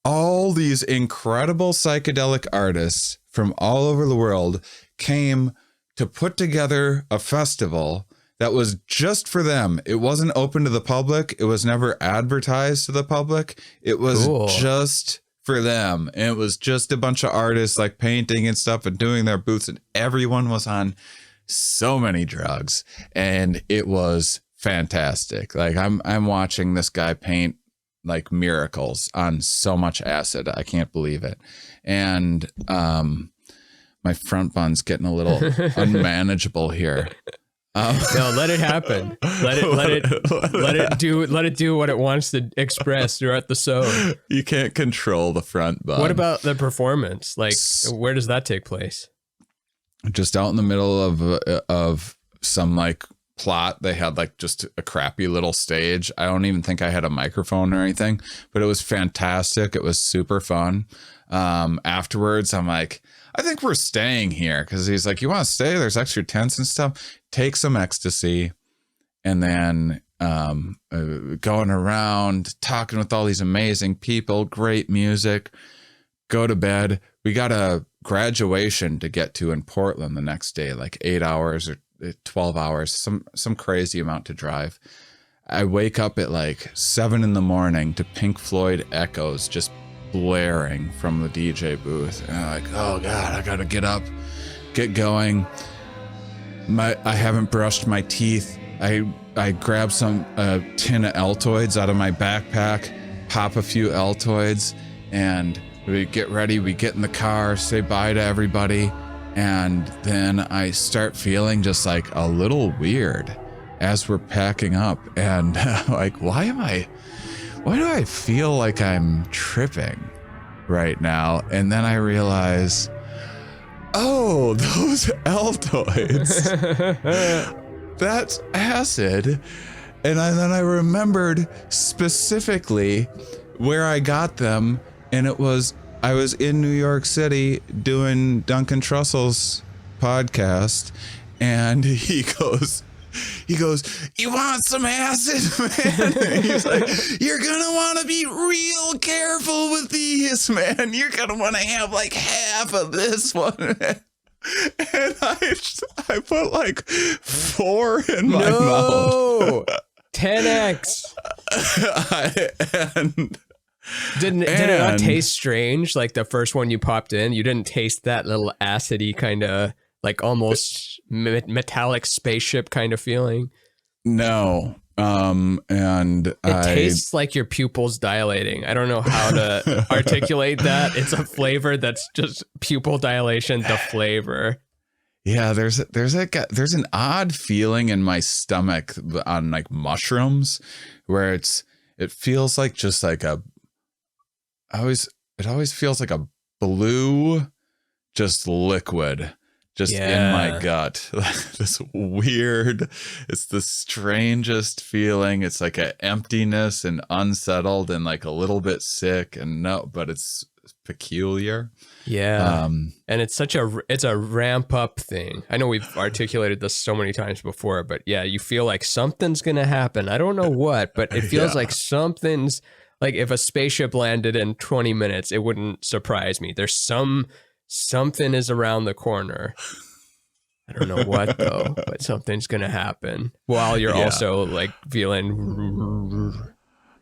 all these incredible psychedelic artists from all over the world came to put together a festival that was just for them. It wasn't open to the public. It was never advertised to the public. It was just for them. And it was just a bunch of artists like painting and stuff and doing their booths, and everyone was on so many drugs, and it was fantastic. Like I'm watching this guy paint like miracles on so much acid. I can't believe it. And my front bun's getting a little unmanageable here. No, let it happen. Let it do what it wants to express throughout the show. You can't control the front bun. What about the performance? Like, where does that take place? Just out in the middle of some like plot. They had like just a crappy little stage. I don't even think I had a microphone or anything, but it was fantastic. It was super fun. Afterwards, I'm like, I think we're staying here, because he's like, you want to stay? There's extra tents and stuff. Take some ecstasy, and then going around talking with all these amazing people, great music, go to bed. We got a graduation to get to in Portland the next day, like 8 hours or 12 hours, some crazy amount to drive. I wake up at like 7 a.m. to Pink Floyd Echoes just blaring from the DJ booth, and I'm like, oh god, I gotta get up, get going. I haven't brushed my teeth. I grab some tin of Altoids out of my backpack, pop a few Altoids, and we get ready. We get in the car, say bye to everybody, and then I start feeling just like a little weird as we're packing up, and like, why do I feel like I'm tripping right now? And then I realize, oh, those Altoids, that's acid. And then I remembered specifically where I got them, and I was in New York City doing Duncan Trussell's podcast, and he goes, you want some acid, man? He's like, you're gonna want to be real careful with these, man. You're gonna want to have like half of this one. And I put like 4 in my mouth. 10x. Did it not taste strange? Like the first one you popped in, you didn't taste that little acidy kind of, like almost metallic spaceship kind of feeling? No. And it tastes like your pupils dilating. I don't know how to articulate that. It's a flavor that's just pupil dilation, the flavor. Yeah, there's an odd feeling in my stomach on like mushrooms, where it feels like just like it always feels like a blue just liquid just in my gut. This weird, it's the strangest feeling. It's like an emptiness and unsettled and like a little bit sick, but it's peculiar. Yeah. And it's a ramp up thing. I know we've articulated this so many times before, but yeah, you feel like something's going to happen. I don't know what, but it feels like something's, like if a spaceship landed in 20 minutes, it wouldn't surprise me. There's something is around the corner. I don't know what though, but something's going to happen while you're also like feeling.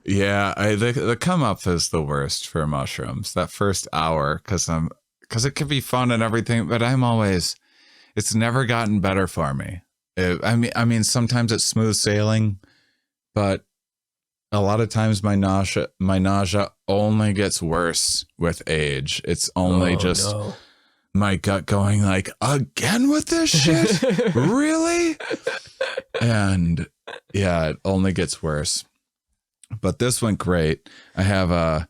Yeah, the come up is the worst for mushrooms. That first hour, because it can be fun and everything, but it's never gotten better for me. I mean, sometimes it's smooth sailing, but a lot of times my nausea only gets worse with age. It's only my gut going like, again with this shit? Really? And yeah, it only gets worse. But this went great. We're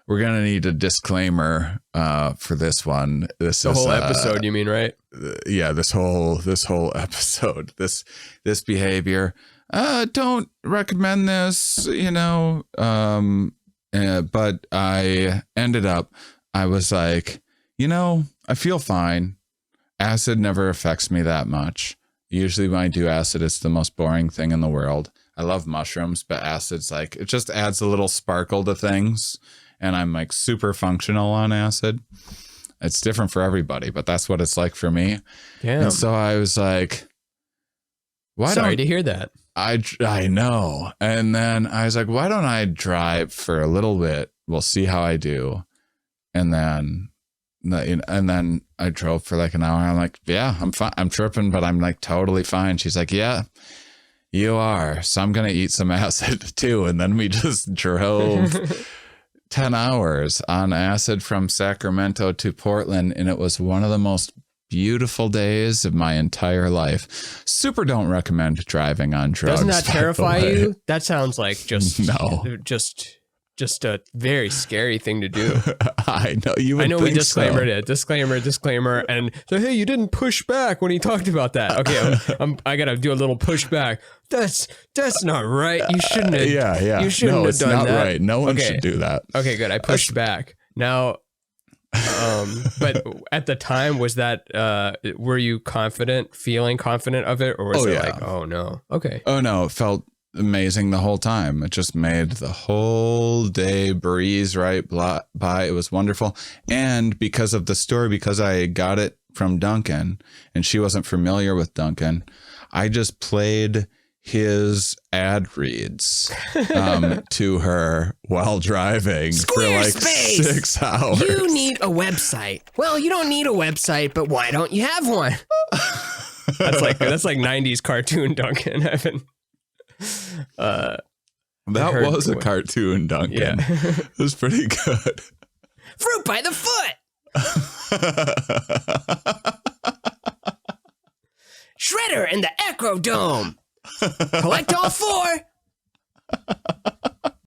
going to need a disclaimer for this one. This is the whole episode, you mean, right? Yeah, this whole episode, this behavior. Don't recommend this, but I ended up, I was like, I feel fine. Acid never affects me that much. Usually when I do acid, it's the most boring thing in the world. I love mushrooms, but acid's like, it just adds a little sparkle to things. and I'm like super functional on acid. It's different for everybody, but that's what it's like for me. Damn. And so I was like, Sorry to hear that. I know. And then I was like, why don't I drive for a little bit? We'll see how I do. And then I drove for like an hour. I'm like, yeah, I'm fine. I'm tripping, but I'm like totally fine. She's like, yeah, you are. So I'm going to eat some acid too. And then we just drove 10 hours on acid from Sacramento to Portland. And it was one of the most beautiful days of my entire life. Super don't recommend driving on drugs. Doesn't that terrify you? That sounds like just a very scary thing to do. I know you would. I know we think so. disclaimer, and so hey, you didn't push back when he talked about that. Okay, I gotta do a little pushback. That's not right. You shouldn't have. Yeah. You shouldn't have done that. Right. No one should do that. Okay, good. I pushed back. Now, but at the time, was that were you feeling confident of it, or was it like, oh no? Okay. Oh no, it felt amazing the whole time. It just made the whole day breeze right by. It was wonderful. And because of the story, because I got it from Duncan and she wasn't familiar with Duncan, I just played his ad reads to her while driving for like 6 hours. You need a website. Well, you don't need a website, but why don't you have one? That's like 90s cartoon Duncan, Evan. That was a cartoon, Duncan. Yeah. It was pretty good. Fruit by the foot. Shredder and the Echo Dome. Collect all 4.